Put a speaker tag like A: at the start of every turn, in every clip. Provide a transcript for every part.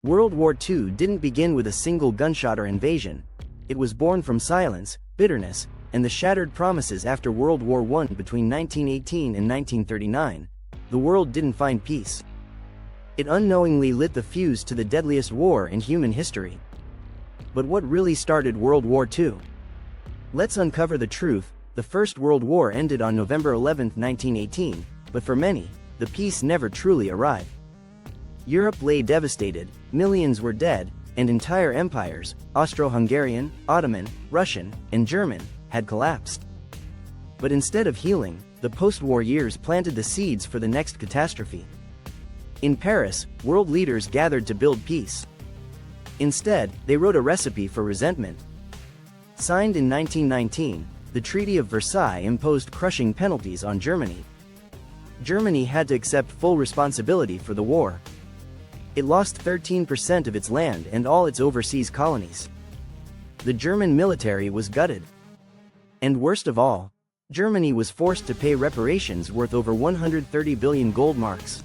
A: World War II didn't begin with a single gunshot or invasion. It was born from silence, bitterness, and the shattered promises after World War I. Between 1918 and 1939, the world didn't find peace. It unknowingly lit the fuse to the deadliest war in human history. But what really started World War II? Let's uncover the truth. The First World War ended on November 11, 1918, but for many, the peace never truly arrived. Europe lay devastated, millions were dead, and entire empires, Austro-Hungarian, Ottoman, Russian, and German, had collapsed. But instead of healing, the post-war years planted the seeds for the next catastrophe. In Paris, world leaders gathered to build peace. Instead, they wrote a recipe for resentment. Signed in 1919, the Treaty of Versailles imposed crushing penalties on Germany. Germany had to accept full responsibility for the war. It lost 13% of its land and all its overseas colonies. The German military was gutted. And worst of all, Germany was forced to pay reparations worth over 130 billion gold marks.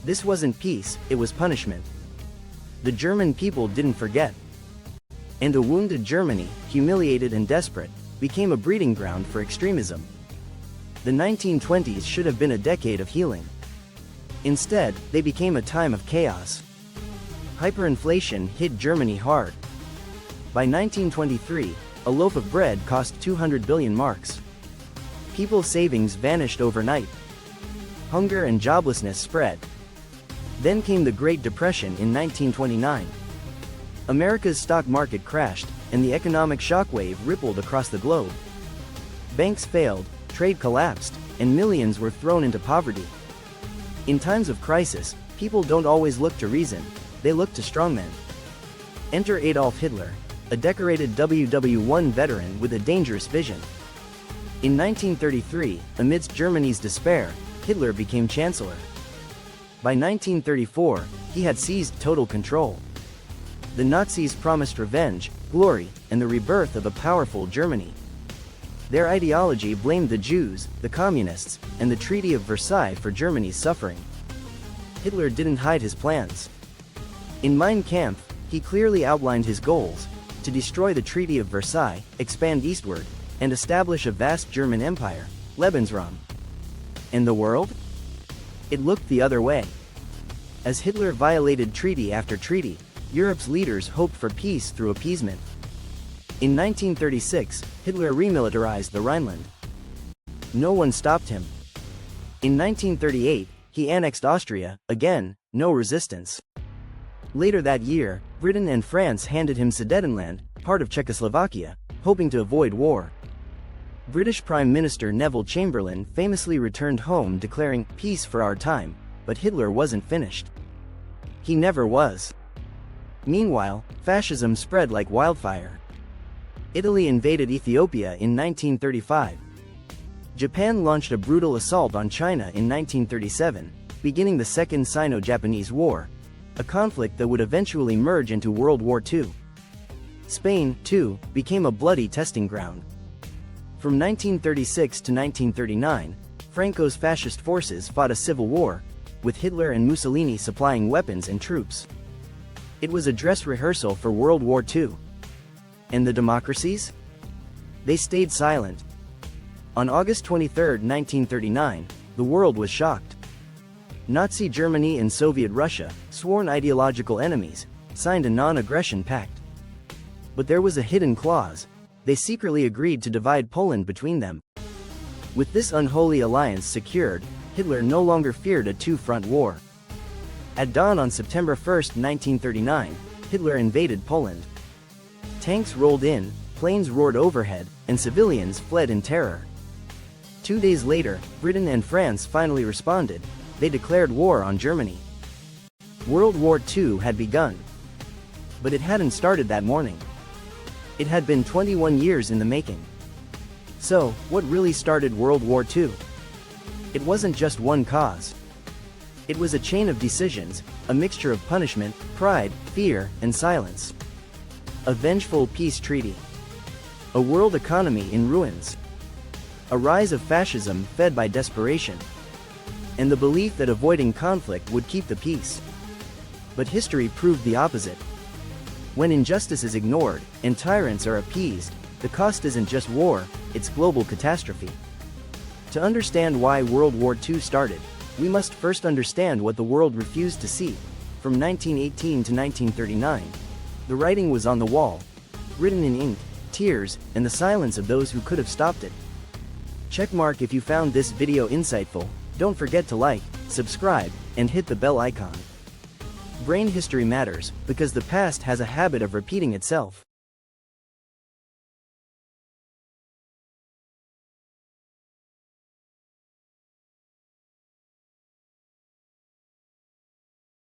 A: This wasn't peace, it was punishment. The German people didn't forget. And a wounded Germany, humiliated and desperate, became a breeding ground for extremism. The 1920s should have been a decade of healing. Instead, they became a time of chaos. Hyperinflation hit Germany hard. By 1923, a loaf of bread cost 200 billion marks. People's savings vanished overnight. Hunger and joblessness spread. Then came the Great Depression in 1929. America's stock market crashed, and the economic shockwave rippled across the globe. Banks failed, trade collapsed, and millions were thrown into poverty. In times of crisis, people don't always look to reason, they look to strongmen. Enter Adolf Hitler, a decorated WWII veteran with a dangerous vision. In 1933, amidst Germany's despair, Hitler became chancellor. By 1934, he had seized total control. The Nazis promised revenge, glory, and the rebirth of a powerful Germany. Their ideology blamed the Jews, the Communists, and the Treaty of Versailles for Germany's suffering. Hitler didn't hide his plans. In Mein Kampf, he clearly outlined his goals: to destroy the Treaty of Versailles, expand eastward, and establish a vast German empire, Lebensraum. And the world? It looked the other way. As Hitler violated treaty after treaty, Europe's leaders hoped for peace through appeasement. In 1936, Hitler remilitarized the Rhineland. No one stopped him. In 1938, he annexed Austria, again, no resistance. Later that year, Britain and France handed him Sudetenland, part of Czechoslovakia, hoping to avoid war. British Prime Minister Neville Chamberlain famously returned home declaring, "Peace for our time," but Hitler wasn't finished. He never was. Meanwhile, fascism spread like wildfire. Italy invaded Ethiopia in 1935. Japan launched a brutal assault on China in 1937, beginning the Second Sino-Japanese War, a conflict that would eventually merge into World War II. Spain, too, became a bloody testing ground. From 1936 to 1939, Franco's fascist forces fought a civil war, with Hitler and Mussolini supplying weapons and troops. It was a dress rehearsal for World War II. And the democracies? They stayed silent. On August 23, 1939, the world was shocked. Nazi Germany and Soviet Russia, sworn ideological enemies, signed a non-aggression pact. But there was a hidden clause: they secretly agreed to divide Poland between them. With this unholy alliance secured, Hitler no longer feared a two-front war. At dawn on September 1, 1939, Hitler invaded Poland. Tanks rolled in, planes roared overhead, and civilians fled in terror. 2 days later, Britain and France finally responded. They declared war on Germany. World War II had begun. But it hadn't started that morning. It had been 21 years in the making. So, what really started World War II? It wasn't just one cause. It was a chain of decisions, a mixture of punishment, pride, fear, and silence. A vengeful peace treaty. A world economy in ruins. A rise of fascism fed by desperation. And the belief that avoiding conflict would keep the peace. But history proved the opposite. When injustice is ignored, and tyrants are appeased, the cost isn't just war, it's global catastrophe. To understand why World War II started, we must first understand what the world refused to see. From 1918 to 1939, the writing was on the wall, written in ink, tears, and the silence of those who could have stopped it. Checkmark if you found this video insightful. Don't forget to like, subscribe, and hit the bell icon. Brain history matters, because the past has a habit of repeating itself.